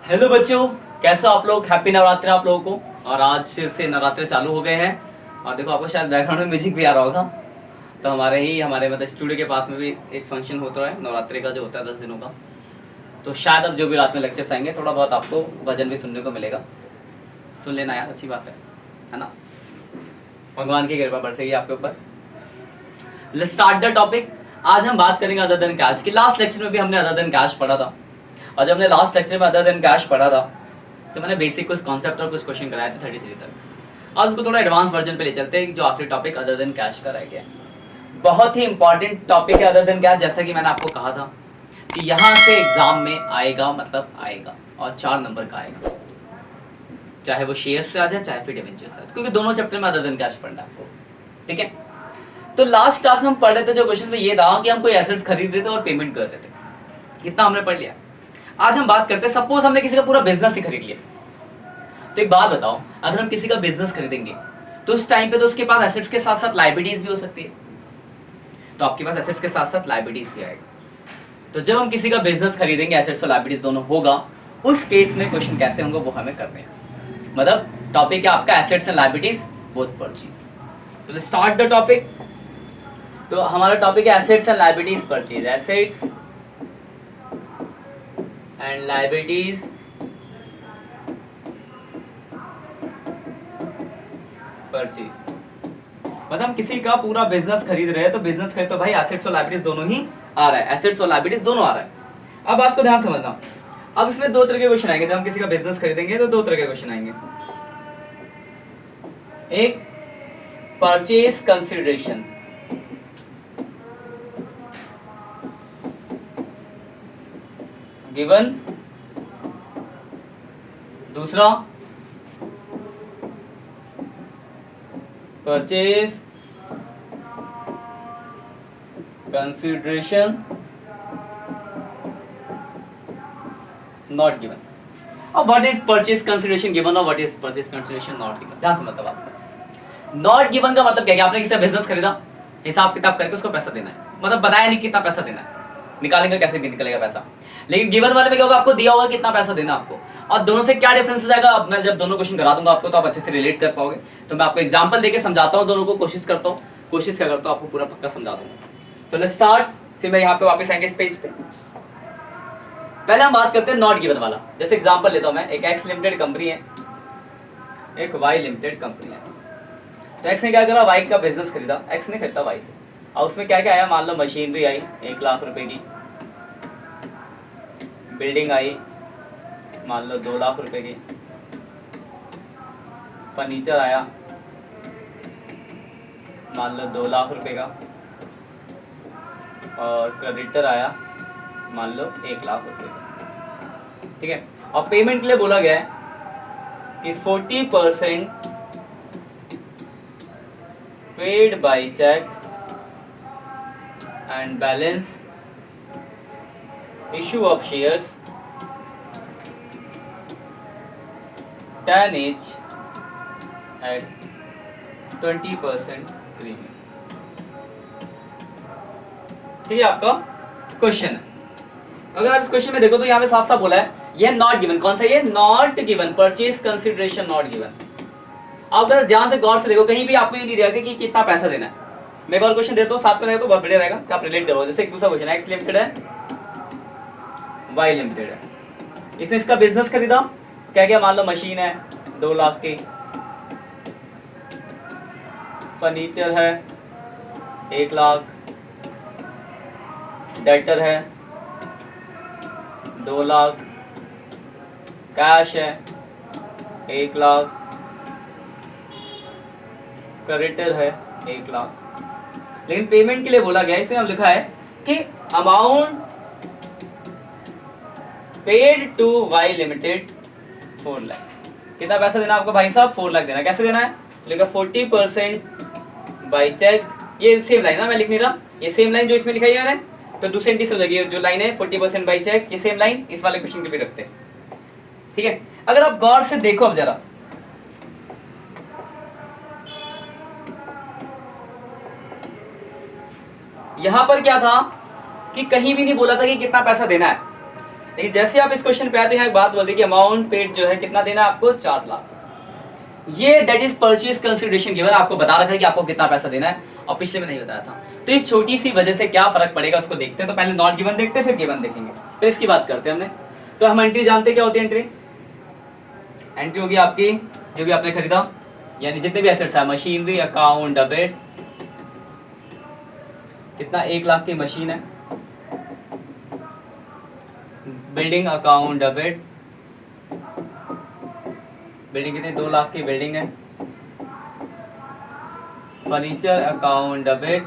Hello बच्चों, कैसे हो आप लोग। हैप्पी नवरात्रि आप लोगों को। और आज से नवरात्रि चालू हो गए हैं और देखो आपको शायद बैकग्राउंड में म्यूजिक भी आ रहा होगा। तो हमारे मतलब स्टूडियो के पास में भी एक फंक्शन होता है नवरात्रि का जो होता है 10 दिनों का। तो शायद अब जो भी रात में लेक्चर्स आएंगे थोड़ा बहुत आपको भजन भी सुनने को मिलेगा। सुन लेना यार, अच्छी बात है ना। भगवान की कृपा बरसेगी आपके ऊपर। Let's start the topic. आज हम बात करेंगे अदर देन कैश की। लास्ट लेक्चर में भी हमने अदर देन कैश पढ़ा था और जब हमने लास्ट लेक्चर में अदर देन कैश पढ़ा था तो मैंने बेसिक कुछ कॉन्सेप्ट और कुछ क्वेश्चन कराए थे 33 तक। आज उसको थोड़ा एडवांस वर्जन पे ले चलते हैं जो आखिरी टॉपिक अदर देन कैश का रह गया। बहुत ही इंपॉर्टेंट टॉपिक है अदर देन कैश। जैसा कि मैंने आपको कहा था कि यहाँ से एग्जाम में आएगा, मतलब आएगा और 4 नंबर का आएगा, चाहे वो शेयर से आ जाए चाहे फिर डिवेंचर से, क्योंकि दोनों चैप्टर में अदर देन कैश पढ़ना है आपको। ठीक है, तो लास्ट क्लास में हम पढ़ रहे थे जो क्वेश्चन में ये था कि हम कोई एसेट्स खरीद रहे थे और पेमेंट कर रहे थे। इतना हमने पढ़ लिया। आज हम बात करते हैं, सपोज हमने किसी का पूरा बिजनेस ही खरीद लिया। तो एक बात बताओ, अगर हम किसी का बिजनेस खरीदेंगे तो उस टाइम पे तो उसके पास एसेट्स के साथ साथ लायबिलिटीज भी हो सकती है। तो आपके पास एसेट्स के साथ साथ लायबिलिटीज भी आएगा। तो जब हम किसी का बिजनेस खरीदेंगे, एसेट्स और लायबिलिटीज दोनों होगा, उस केस में क्वेश्चन कैसे होंगे वो हमें करने हैं। मतलब टॉपिक है आपका assets and liabilities both purchase. तो स्टार्ट द टॉपिक। तो हमारा टॉपिक है assets and liabilities purchase. Assets and liabilities purchase. मतलब हम किसी का पूरा बिजनेस खरीद रहे हैं तो बिजनेस खरीद तो भाई एसेट्स और लायबिलिटीज दोनों ही आ रहा है। एसेट्स और लायबिलिटीज दोनों आ रहा है। अब बात को ध्यान समझना। अब इसमें दो तरह के क्वेश्चन आएंगे। जब हम किसी का बिजनेस खरीदेंगे तो दो तरह के क्वेश्चन आएंगे। एक परचेज कंसिडरेशन, गिवन। दूसरा परचेज कंसिडरेशन नॉट गिवन। अब what is purchase consideration given और what is purchase consideration not given. ध्यान से मतलब बात। नॉट गिवन का मतलब क्या है? आपने किसी बिजनेस खरीदा, हिसाब किताब करके उसको पैसा देना है, मतलब बताया नहीं कितना पैसा देना है, निकालेंगे कैसे निकलेगा पैसा। लेकिन गिवन वाले में क्या होगा, आपको दिया होगा कितना पैसा देना आपको। और दोनों से क्या डिफरेंस हो जाएगा, अब मैं जब दोनों क्वेश्चन करा दूंगा आपको तो आप अच्छे से रिलेट कर पाओगे। तो मैं आपको एग्जांपल देके समझाता हूं दोनों को, कोशिश करता हूं, कोशिश क्या करता हूं आपको पूरा पक्का समझा दूंगा। तो लेट्स स्टार्ट। फिर मैं यहाँ पे वापस आएंगे इस पेज पे। पहले हम बात करते हैं नॉट गिवन वाला। जैसे एग्जांपल लेता हूं मैं, एक एक्स लिमिटेड कंपनी है, एक वाई लिमिटेड कंपनी है। तो एक्स ने क्या करा, वाई का बिजनेस खरीदा। एक्स ने खरीदा वाई से, और उसमें क्या क्या आया, मान लो मशीनरी आई 1 लाख रुपए की, बिल्डिंग आई मान लो 2 लाख रुपए की, फर्नीचर आया मान लो 2 लाख रुपए का, और क्रेडिटर आया मान लो 1 लाख रुपए का। ठीक है, और पेमेंट के लिए बोला गया है कि 40% paid by cheque and balance issue of shares 10 each at 20% premium. ठीक है, आपका क्वेश्चन है। अगर आप इस क्वेश्चन में देखो तो यहाँ पे साफ साफ बोला है ये नॉट गिवन। कौन सा ये not given, purchase consideration not given. आप अगर ध्यान से गौर से देखो, कहीं भी आपको ये नहीं दिया कि कितना पैसा देना है। मैं एक और क्वेश्चन देता हूँ साथ में, तो बहुत बढ़िया रहेगा कि आप रिलेट करो। जैसे एक दूसरा क्वेश्चन है, एक्स लिमिटेड है, वाई लिमिटेड है। इसने इसका बिजनेस खरीदा, क्या क्या, मान लो मशीन है 2 लाख की, फर्नीचर है 1 लाख, डेटर है 2 लाख, कैश है 1 लाख, क्रेडिटर है 1 लाख। लेकिन पेमेंट के लिए बोला गया, इसमें हम लिखा है कि amount paid to Y limited 4 lakh. कितना पैसा देना आपको भाई साहब, 4 लाख देना। कैसे देना है, लिखा 40% बाय चेक। ये सेम लाइन ना, मैं लिख नहीं रहा, ये सेम लाइन जो इसमें लिखा है मैंने, तो दूसरे इंटी से हो जाएगी। जो लाइन है 40% बाय चेक, ये सेम लाइन इस वाले क्वेश्चन के भी रखते हैं। ठीक है, अगर आप गौर से देखो अब जरा, यहां पर क्या था कि कहीं भी नहीं बोला था कि कितना पैसा देना है। लेकिन जैसे आप इस क्वेश्चन पे आते हैं, यहाँ एक बात बोल दी कि अमाउंट पेड जो है कितना देना है आपको, 4 लाख। ये that is purchase consideration given, आपको बता रखा है कि आपको कितना पैसा देना है, और पिछले में नहीं बताया था। तो इस छोटी सी वजह से क्या फर्क पड़ेगा उसको देखते हैं। तो पहले नॉट गिवन देखते हैं, फिर गिवन देखेंगे, फिर इसकी बात करते हैं हमने। तो हम एंट्री जानते हैं क्या होती है एंट्री। एंट्री होगी आपकी जो भी आपने खरीदा, यानी जितने भी एसेट्स है, मशीनरी, अकाउंट, डेबिट। कितना, 1 लाख की मशीन है, बिल्डिंग, अकाउंट, डेबिट। बिल्डिंग कितनी, 2 लाख की बिल्डिंग है। फर्नीचर, अकाउंट, डेबिट,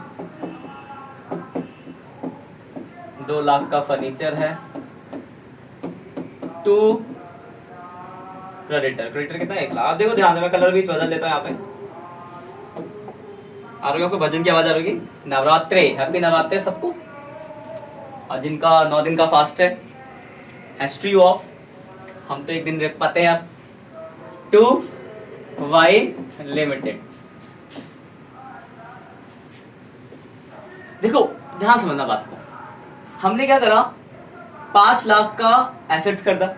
2 लाख का फर्नीचर है। 2 क्रेडिटर, क्रेडिटर कितना, 1 लाख। आप देखो ध्यान से, मैं कलर भी बदल देता हूँ यहाँ पे। आ रही है आपको भजन की आवाज आ रही है। नवरात्रे, हैप्पी नवरात्रे सबको, और जिनका 9 दिन का फास्ट है, हिस्ट्री ऑफ, हम तो 1 दिन रख पाते हैं। आप 2Y लिमिटेड। देखो ध्यान समझना बात को, हमने क्या करा, 5 लाख का एसेट्स खरीदा,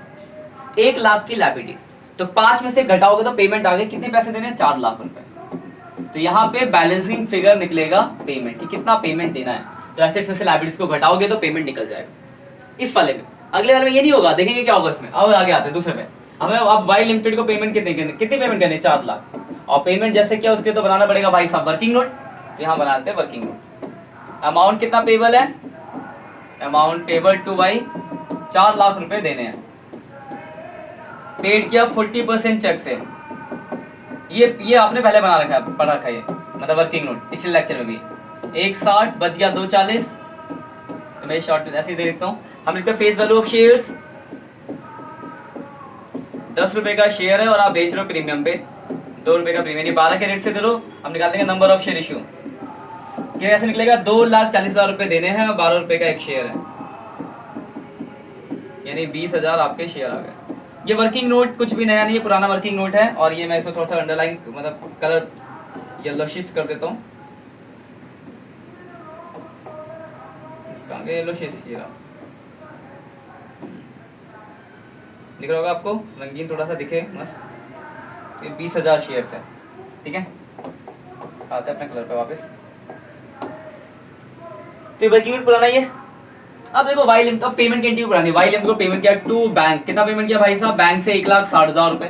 1 लाख की लायबिलिटीज, तो 5 में से घटाओगे तो पेमेंट आ गई, कितने पैसे देने, 4 लाख रुपए। तो यहाँ पे बैलेंसिंग फिगर निकलेगा पेमेंट की, कितना पेमेंट देना है। तो एसेट्स में से लायबिलिटीज को घटाओगे तो पेमेंट निकल जाएगा इस वाले में। अगले वाले में ये नहीं होगा, देखेंगे क्या होगा इसमें। अब आगे आते हैं दूसरे में, हमें अब वाई लिमिटेड को पेमेंट कितनी पेमेंट करनी है, 4 लाख। और पेमेंट जैसे क्या, उसके तो बनाना पड़ेगा भाई साहब वर्किंग नोट, तो यहाँ बनाते हैं वर्किंग नोट। अमाउंट कितना पेबल है, amount payable to Y, 4 lakh रुपए देने हैं। पेड किया 40% चेक से, ये आपने पहले बना रखा है, पढ़ा रखा है, मतलब वर्किंग नोट पिछले लेक्चर में भी। 160 बच गया 240, तो मैं शॉर्ट ऐसे ही दे देता हूँ। हम लिखते हैं फेस वैल्यू ऑफ शेयर्स, 10 रुपए का शेयर है और आप बेच रहे हो प्रीमियम पे, 2 रुपए का प्रीमियम, 12 के रेट से दे दो। हम निकाल देंगे नंबर ऑफ शेयर इशू, क्या ऐसे निकलेगा, 2,40,000 रुपए देने हैं और 12 रुपए का एक शेयर है, यानी 20,000 आपके शेयर आ गए। ये वर्किंग नोट कुछ भी नया नहीं है, पुराना वर्किंग नोट है। और ये मैं इसमें थोड़ा सा अंडरलाइन, मतलब कलर येलोशिश कर देता हूँ, येलोशिश ये रहा, दिख रहा होगा आपको, रंगीन थोड़ा सा दिखे मस्त। ये 20,000 शेयर्स है, ठीक है। आते हैं अपने कलर पे वापस। तो वर्किंग नोट पुराना ही है। अब देखो वाई लिमिट, अब पेमेंट की एंट्री पुरानी, वाई लिमिट को पेमेंट किया टू बैंक, कितना पेमेंट किया भाई साहब, बैंक से 1,60,000 रुपए,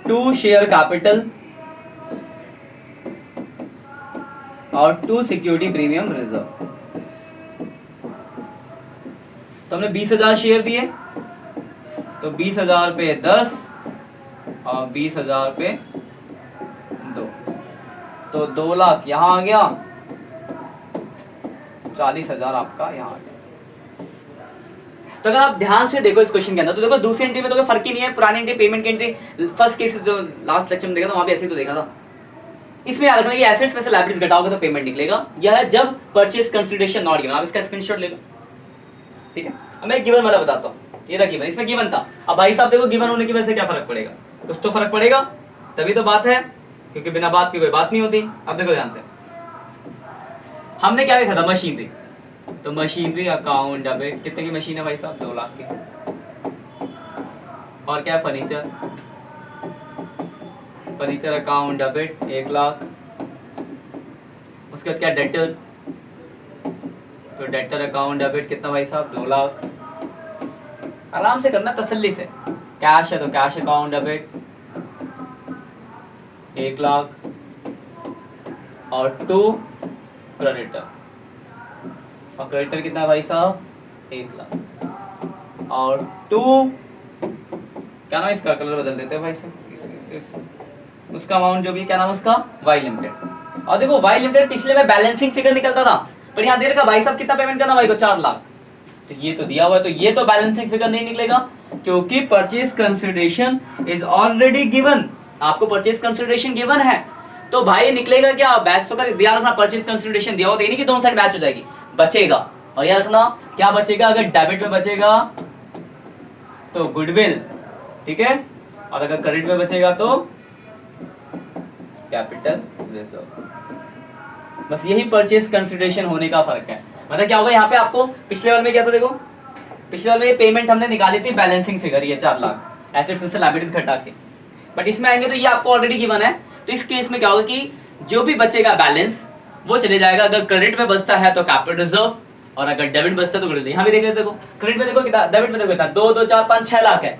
2 शेयर कैपिटल और 2 सिक्योरिटी प्रीमियम रिजर्व। तो हमने 20,000 शेयर दिए, तो 20,000 पे 10 और 20,000 पे 2, तो 2 लाख यहाँ आ गया, 40,000 आपका यहाँ आ गया। तो अगर आप ध्यान से देखो इस क्वेश्चन के अंदर, तो देखो दूसरी एंट्री में तो कोई फर्क ही नहीं है, पुरानी एंट्री पेमेंट की एंट्री, फर्स्ट केस जो लास्ट लेक्चर में देखा था वहां भी ऐसे ही तो देखा था। इसमें याद रखना कि एसेट्स में से लायबिलिटीज घटाओगे तो पेमेंट निकलेगा, यह है जब परचेज कंसिडरेशन नॉट गिवन। आप इसका स्क्रीनशॉट ले लो, ठीक है। अब मैं गिवन वाला बताता हूँ, ये रहा गिवन, इसमें गिवन था। अब भाई साहब देखो गिवन होने की वजह से क्या फर्क पड़ेगा, कुछ तो फर्क पड़ेगा, तभी तो बात है, क्योंकि बिना बात की कोई बात नहीं होती। अब देखो ध्यान से, हमने क्या लिखा था, मशीनरी, तो मशीनरी अकाउंट डेबिट, कितने की मशीन है भाई साहब, 2 लाख की। और क्या है, furniture, furniture account debit 1 lakh. उसके बाद क्या, डेटर, तो डेटर अकाउंट डेबिट कितना भाई साहब, 2 लाख। आराम से करना, तसल्ली से। कैश है तो कैश अकाउंट डेबिट 1 लाख और 2 क्रेडिटर, और क्रेडिटर कितना भाई साहब, 1 लाख और 2, क्या नाम इसका, कलर बदल देते हैं भाई साहब, उसका अमाउंट जो भी, क्या नाम उसका, वाई लिमिटेड। और देखो वाई लिमिटेड पिछले में बैलेंसिंग फिगर निकलता था, पर यहाँ दे रखा भाई साहब कितना पेमेंट करना भाई को, 4 लाख। तो ये तो दिया हुआ है, तो ये तो बैलेंसिंग फिगर नहीं निकलेगा, क्योंकि purchase consideration is already given. आपको परचेज कंसिडरेशन गिवन है, तो भाई निकलेगा क्या, बैच तो कर दिया रखना, परचेज कंसिडरेशन दिया हो तो ये नहीं कि दोनों साइड बैच हो जाएगी, बचेगा। और याद रखना क्या बचेगा, अगर डेबिट में बचेगा तो गुडविल, ठीक है, और अगर क्रेडिट में बचेगा तो कैपिटल रिजर्व। बस यही परचेज कंसिडरेशन होने का फर्क है। मतलब क्या होगा, यहाँ पे आपको पिछले वाले में क्या था, देखो पिछले वाले में पेमेंट हमने निकाली थी बैलेंसिंग फिगर, ये 4 लाख एसेट्स में से लायबिलिटीज घटा के, बट इसमें आएंगे तो ये आपको ऑलरेडी गिवन है। तो इस केस में क्या होगा कि जो भी बचेगा बैलेंस वो चले जाएगा, अगर क्रेडिट में बचता है तो कैपिटल रिजर्व, और अगर डेबिट बचता है तो क्रेडिट। यहाँ भी देख लेते, देखो क्रेडिट में देखो कितना, डेबिट में देखो कितना, 2 2 4 5 6 लाख है,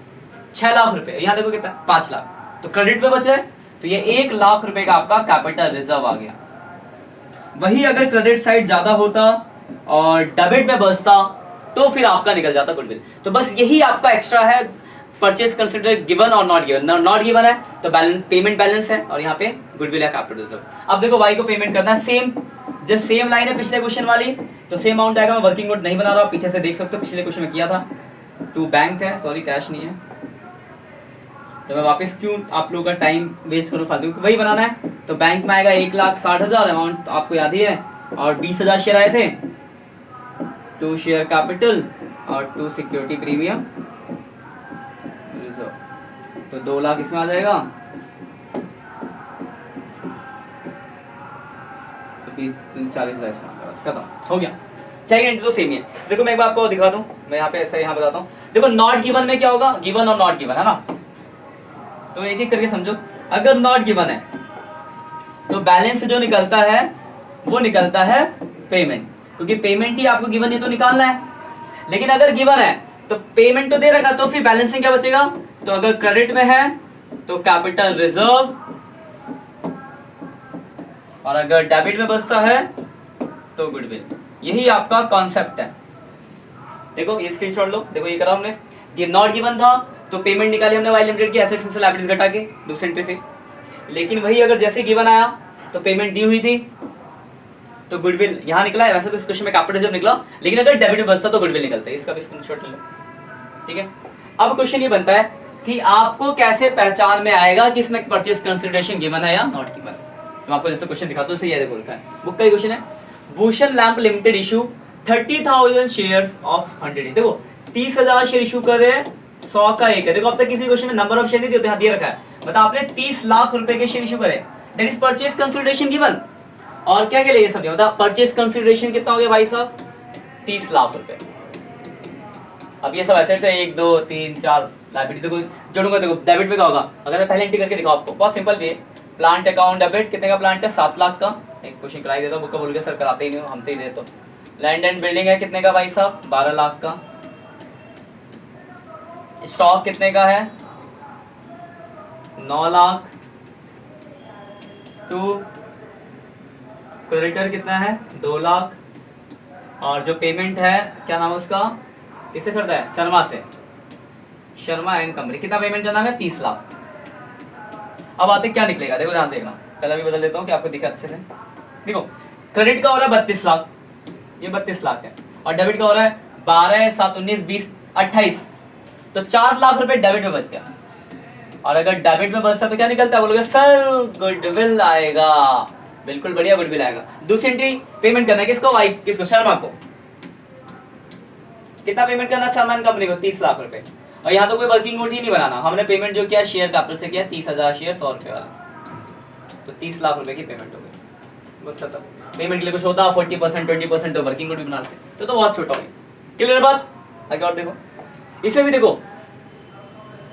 6 लाख रुपए। यहाँ देखो कितना, 5 लाख। तो क्रेडिट में बचा है तो ये 1 लाख रुपए का आपका कैपिटल रिजर्व आ गया। वही अगर क्रेडिट साइड ज्यादा होता और डेबिट में बचता तो फिर आपका निकल जाता गुडविल। तो बस यही आपका एक्स्ट्रा है, परचेज कंसिडर गिवन और नॉट गिवन। नॉट गिवन है तो बैलेंस, पेमेंट बैलेंस है, और यहाँ पे गुडविल है, कैपिटल रिजर्व। अब देखो वाई को पेमेंट करना है, सेम जस्ट सेम लाइन है पिछले क्वेश्चन वाली, तो सेम अमाउंट आएगा। मैं वर्किंग नोट नहीं बना रहा, पीछे से देख सकते हो, पिछले क्वेश्चन में किया था। टू बैंक है, सॉरी कैश नहीं है, तो मैं वापस क्यों आप लोगों का टाइम वेस्ट करूँ फालतू, वही बनाना है। तो बैंक में आएगा 1,60,000, अमाउंट आपको याद ही है, और 20,000 शेयर आए थे, 2 शेयर कैपिटल और 2 सिक्योरिटी प्रीमियम, तो 2 लाख इसमें आ जाएगा, तो 40,000 इसमें आ जाएगा, खत्म हो गया। चाहिए तो सेम ही है। देखो मैं एक बार आपको दिखा दूं, मैं यहाँ पे ऐसा यहाँ बताता हूँ। देखो नॉट गिवन में क्या होगा, गिवन और नॉट गिवन है ना, तो एक एक करके समझो। अगर नॉट गिवन है तो बैलेंस जो निकलता है वो निकलता है पेमेंट, क्योंकि पेमेंट ही आपको गिवन है तो निकालना है। लेकिन अगर गिवन है तो पेमेंट तो दे रखा, तो फिर बैलेंसिंग क्या बचेगा, तो अगर क्रेडिट में है तो कैपिटल रिजर्व, और अगर डेबिट में बचता है तो गुडविल। यही आपका कॉन्सेप्ट है। देखो ये स्क्रीनशॉट लो, देखो ये करा हमने, ये नॉट गिवन था तो पेमेंट निकाली हमने वाई लिमिटेड की एसेट्स में से लायबिलिटीज घटा के दूसरे एंट्री से। लेकिन वही अगर जैसे गिवन आया तो पेमेंट दी हुई थी तो गुडविल यहाँ निकला है। वैसे तो इस क्वेश्चन में कैपिटल रिजर्व निकला, लेकिन अगर डेबिट में बचता तो गुडविल निकलता है। इसका भी स्क्रीनशॉट लो, ठीक है। अब क्वेश्चन ये बनता है कि आपको कैसे पहचान में आएगा कि इसमें परचेज कंसिडरेशन गिवन है या नॉट गिवन। तो आपको जैसे क्वेश्चन दिखाता हूँ, सही है, बोलता है बुक का क्वेश्चन है, Bhushan lamp limited issue 30,000 shares of 100। देखो 30,000 शेयर इशू करे, 100 का एक है। देखो अब तक किसी क्वेश्चन में नंबर ऑफ शेयर नहीं दिए, यहाँ दिए रखा है, मतलब आपने 30 लाख रुपए के शेयर इशू करे, that is purchase consideration given. और क्या क्या लिए सब, मतलब परचेज कंसिडरेशन कितना हो गया भाई साहब, 30 लाख रुपए। अब ये सब एसेट्स है, 1 2 3 4 लायबिलिटी। देखो जोड़ूंगा, देखो डेबिट में क्या होगा, अगर मैं पहले एंट्री करके दिखाऊं आपको, बहुत सिंपल भी है। प्लांट अकाउंट डेबिट, कितने का प्लांट है, 7 लाख का। एक क्वेश्चन कराई देता हूँ, बुक का बोल के सर कराते ही नहीं हो, हमसे ही दे। तो लैंड एंड बिल्डिंग है कितने का भाई साहब, 12 लाख का। स्टॉक कितने का है, 9 लाख। टू क्रेडिटर कितना है, 2 लाख। और जो पेमेंट है, क्या नाम है उसका, किससे करता है, शर्मा से, शर्मा एंड कंपनी, कितना पेमेंट करना है, 30 लाख। अब आते क्या निकलेगा, देखो ध्यान से देखना, कलर भी बदल देता हूँ कि आपको दिखे अच्छे से। देखो क्रेडिट का हो रहा है 32 लाख, ये 32 लाख है, और डेबिट का हो रहा है 12 7 19 20 28, तो 4 लाख रुपए डेबिट में बच गया। और अगर डेबिट में बचता तो क्या निकलता है, बोलोगे सर गुडविल आएगा। बिल्कुल बढ़िया, गुडविल आएगा। दूसरी एंट्री पेमेंट करना है किसको, वाई किसको, शर्मा को। कितना पेमेंट करना है शर्मा एंड कंपनी को, 30 लाख रुपए। और यहाँ तो कोई वर्किंग नोट ही नहीं बनाना, हमने पेमेंट जो किया शेयर कैपिटल से किया, 30,000 शेयर 100 रुपए वाला, तो 30 लाख रुपए की पेमेंट हो गई, बस खत्म। पेमेंट के लिए कुछ होता 40% 20% तो वर्किंग नोट भी बनाते, तो बहुत छोटा हो गया। क्लियर बात, आगे और देखो, इसमें भी देखो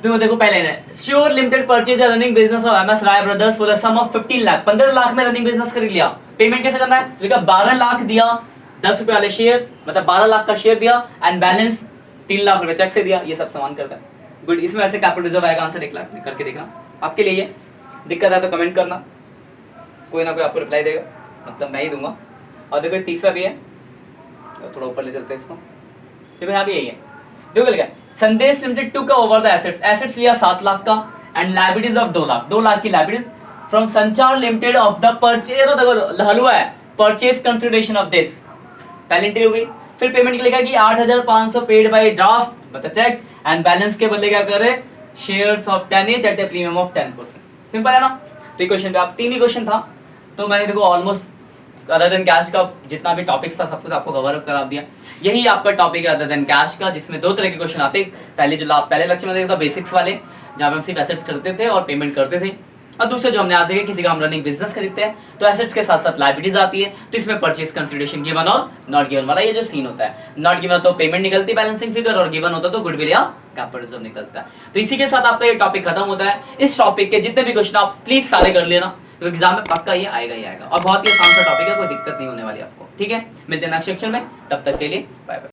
देखो पहले है sure limited purchase running business of M S Rai brothers for the sum of 15 lakh. 15 lakh में रनिंग बिजनेस कर लिया। पेमेंट कैसे करना है, देखो 12 लाख दिया, 10 रुपए वाले शेयर, मतलब 12 लाख का शेयर दिया, एंड बैलेंस 3 लाख रुपए चेक से दिया। ये सब सामान करता है, गुड। इसमें ऐसे कैपिटल रिजर्व आएगा, आंसर 1 लाख करके देखना आपके लिए। दिक्कत है तो कमेंट करना, कोई ना कोई आपको रिप्लाई देगा, मतलब मैं ही दूंगा। और देखो तीसरा भी है, थोड़ा ऊपर ले चलते हैं इसको, देखो यहाँ भी यही है। देखो लिखा Sandesh limited took over the assets, assets लिया 7 लाख का, and liabilities of 2 lakh, 2 lakh की liabilities from Sanchar limited of the purchase. देखो हलवा है, परचेज कंसिडरेशन ऑफ दिस, पहली एंट्री हो गई। फिर पेमेंट के लिखा कि 8,500 पेड बाय ड्राफ्ट, मतलब चेक, एंड बैलेंस के बदले क्या करे, shares of 10 each at a premium of 10%। Simple है ना। तो ये क्वेश्चन पे आप 3 ही क्वेश्चन था, तो मैंने देखो ऑलमोस्ट अदर देन कैश का जितना भी टॉपिक्स था सब कुछ आपको कवर अप करा दिया। यही आपका टॉपिक है अदर देन कैश का, जिसमें 2 तरह के क्वेश्चन आते। पहले जो पहले लेक्चर में देखा था बेसिक्स वाले, जहाँ पे हम सिर्फ एसेट्स करते थे और पेमेंट करते थे, और दूसरे जो हमने आज देखे, किसी का हम रनिंग बिजनेस खरीदते हैं तो एसेट्स के साथ साथ लायबिलिटीज आती है, तो इसमें परचेज कंसिडरेशन गिवन और नॉट गिवन वाला ये जो सीन होता है, नॉट गिवन तो पेमेंट निकलती है बैलेंसिंग फिगर, और गिवन होता तो गुडविल या कैपिटल रिजर्व निकलता है। तो इसी के साथ आपका ये टॉपिक खत्म होता है। इस टॉपिक के जितने भी क्वेश्चन आप प्लीज सारे कर लेना, तो एग्जाम में पक्का ये आएगा ही आएगा, और बहुत ही आसान सा टॉपिक है, कोई दिक्कत नहीं होने वाली आपको। ठीक है, मिलते हैं नेक्स्ट सेक्शन में, तब तक के लिए बाय बाय।